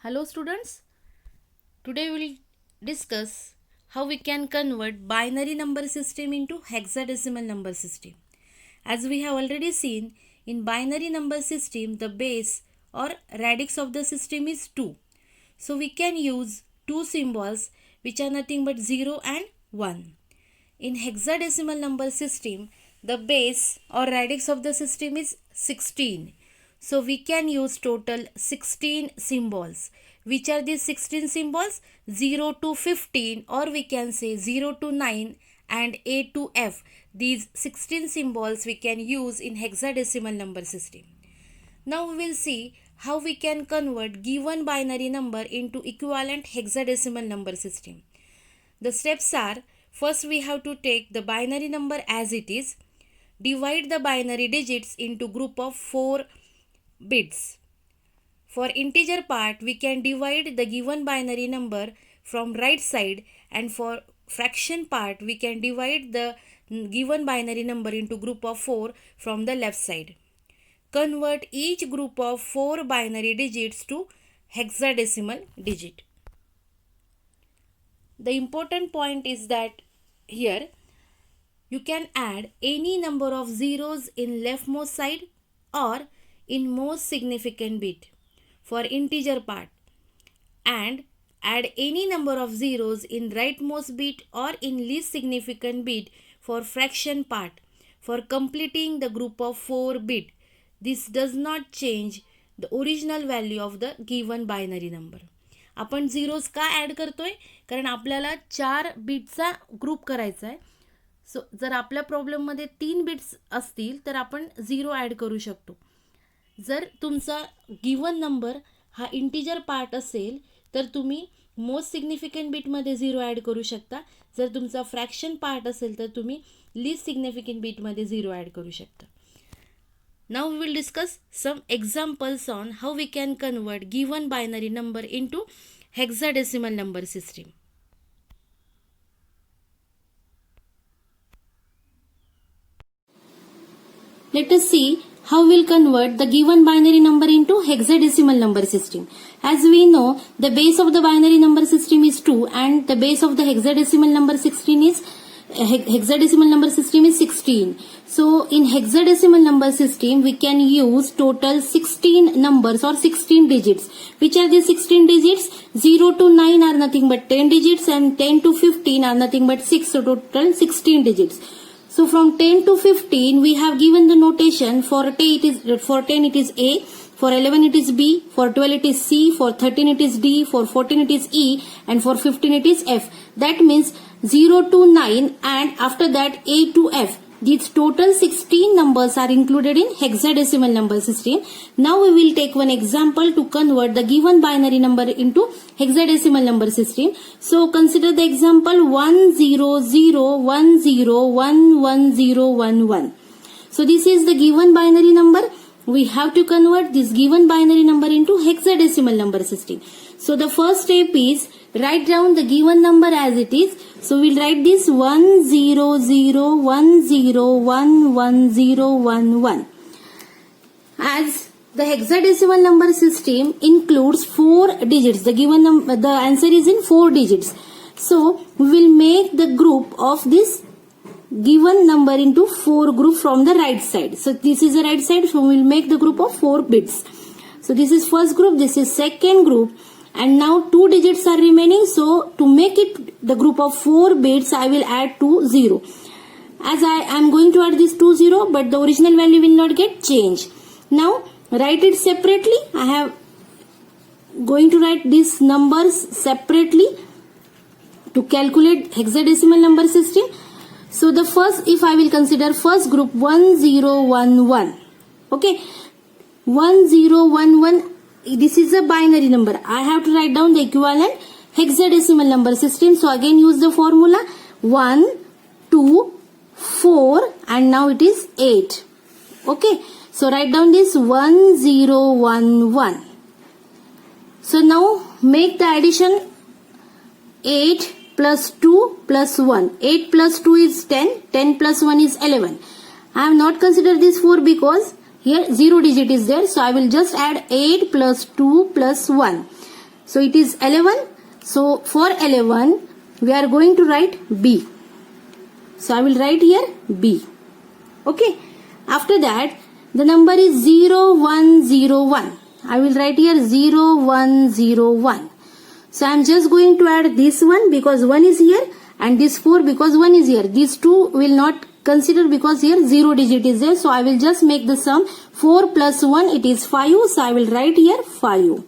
Hello students, today we will discuss how we can convert binary number system into hexadecimal number system. As we have already seen, in binary number system the base or radix of the system is 2. So we can use two symbols which are nothing but 0 and 1. In hexadecimal number system the base or radix of the system is 16. So we can use total 16 symbols. Which are these 16 symbols? 0 to 15, or we can say 0 to 9 and A to F. These 16 symbols we can use in hexadecimal number system. Now we will see how we can convert given binary number into equivalent hexadecimal number system. The steps are, first we have to take the binary number as it is, divide the binary digits into group of 4 bits. For integer part, we can divide the given binary number from right side, and for fraction part, we can divide the given binary number into group of 4 from the left side. Convert each group of 4 binary digits to hexadecimal digit. The important point is that here you can add any number of zeros in leftmost side or in most significant bit for integer part, and add any number of zeros in rightmost bit or in least significant bit for fraction part for completing the group of 4 bit. This does not change the original value of the given binary number. आपण zeros का add करतोय? कारण आपल्याला 4 बिटचा group करायचा आहे. सो जर आपल्या प्रॉब्लेममध्ये 3 bits असतील तर आपण 0 ॲड करू शकतो. जर तुमचा गिवन नंबर हा इंटिजर पार्ट असेल तर तुम्ही मोस्ट सिग्निफिकंट बिटमध्ये 0 ॲड करू शकता. जर तुमचा फ्रॅक्शन पार्ट असेल तर तुम्ही लीस्ट सिग्निफिकंट बिटमध्ये 0 ॲड करू शकता. Now we will discuss some examples on how we can convert given binary number into hexadecimal number system. Let us see how we'll convert the given binary number into hexadecimal number system. As we know, the base of the binary number system is 2 and the base of the hexadecimal number system is 16. So in hexadecimal number system we can use total 16 numbers or 16 digits. Which are the 16 digits? 0 to 9 are nothing but 10 digits and 10 to 15 are nothing but 6. So total 16 digits. So from 10 to 15 we have given the notation. For 10 it is A, for 11 it is B, for 12 it is C, for 13 it is D, for 14 it is E, and for 15 it is F. That means 0 to 9 and after that A to F. These total 16 numbers are included in hexadecimal number system. Now we will take one example to convert the given binary number into hexadecimal number system. So consider the example 100101111. So this is the given binary number. We have to convert this given binary number into hexadecimal number system. So the first step is write down the given number as it is. So we'll write this 100101111. As the hexadecimal number system includes 4 digits, the answer is in 4 digits. So we will make the group of this given number into 4 group from the right side. So this is the right side, so we will make the group of 4 bits. So this is first group, this is second group, and now 2 digits are remaining. So to make it the group of 4 bits, I will add 2 0. As I am going to add this 2 0, but the original value will not get changed. Now write it separately. I have going to write these numbers separately to calculate hexadecimal number system. So the first, if I will consider first group 1011. Okay, 1011. This is a binary number. I have to write down the equivalent hexadecimal number system. So again use the formula 1, 2, 4 and now it is 8. Okay. So write down this 1011. So now make the addition 8 plus 2 plus 1. 8 plus 2 is 10. 10 plus 1 is 11. I have not considered this 4 because here 0 digit is there. So I will just add 8 plus 2 plus 1. So it is 11. So for 11, we are going to write B. So I will write here B. Okay. After that, the number is 0101. I will write here 0101. So I am just going to add this one because 1 is here and this 4 because 1 is here. These two will not consider because here 0 digit is there. So I will just make the sum. 4 plus 1, it is 5. So I will write here 5.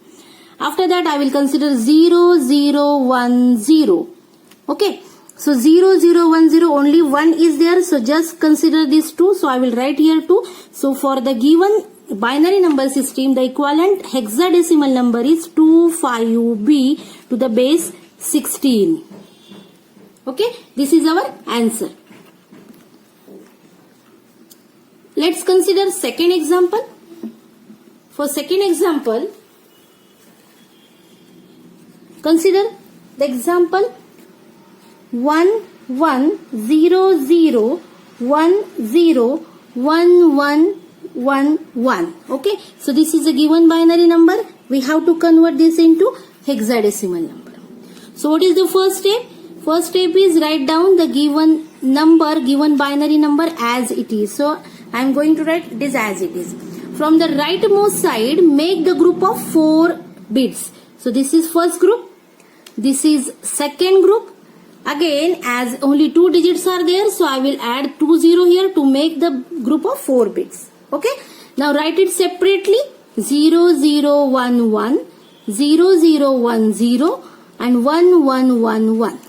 After that, I will consider 0010. Okay. So 0010, only 1 is there. So just consider this 2. So I will write here 2. So for the given binary number system, the equivalent hexadecimal number is 25b to the base 16. Okay. This is our answer. Let's consider second example. For second example, consider the example 1110101111. Okay, so this is a given binary number. We have to convert this into hexadecimal number. So what is the first step? First step is write down the given number, given binary number as it is. So I am going to write this as it is. From the rightmost side, make the group of 4 bits. So this is first group. This is second group. Again, as only 2 digits are there, so I will add 20 here to make the group of 4 bits. Okay. Now write it separately. 0011, 0010 and 1111.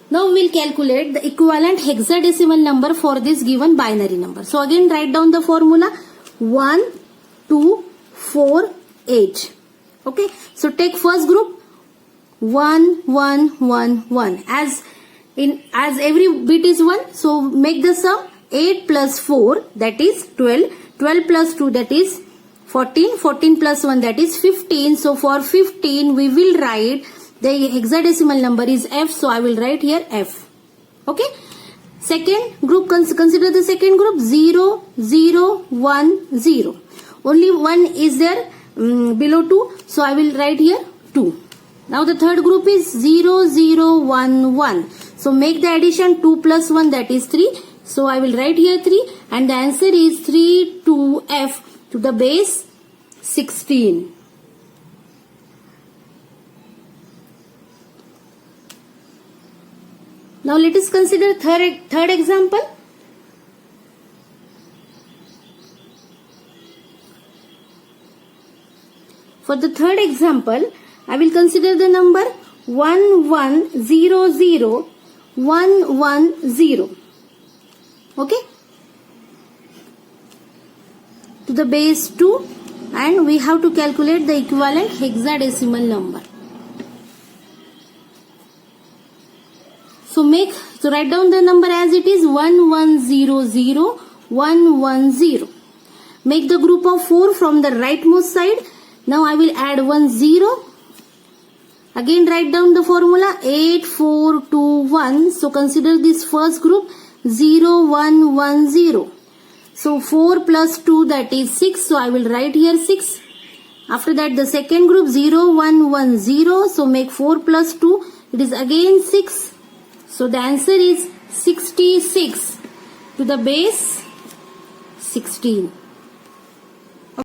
Now we will calculate the equivalent hexadecimal number for this given binary number. So again write down the formula 1, 2, 4, 8. Okay. So take first group 1, 1, 1, 1. As every bit is 1, so make the sum. 8 plus 4, that is 12. 12 plus 2, that is 14. 14 plus 1, that is 15. So for 15, we will write the hexadecimal number is F. So I will write here F. Okay. Second group, consider the second group 0, 0, 1, 0. Only 1 is there below 2. So I will write here 2. Now the third group is 0, 0, 1, 1. So make the addition 2 plus 1, that is 3. So I will write here 3 and the answer is 3 to F to the base 16. Now let us consider third example. For the third example, I will consider the number 11001110. Okay. To the base 2 and we have to calculate the equivalent hexadecimal number. So write down the number as it is 11001110. Make the group of 4 from the rightmost side. Now I will add 1 0. Again write down the formula 8421. So consider this first group 0110. So 4 plus 2, that is 6. So I will write here 6. After that the second group 0110. So make 4 plus 2. It is again 6. So the answer is 66 to the base 16.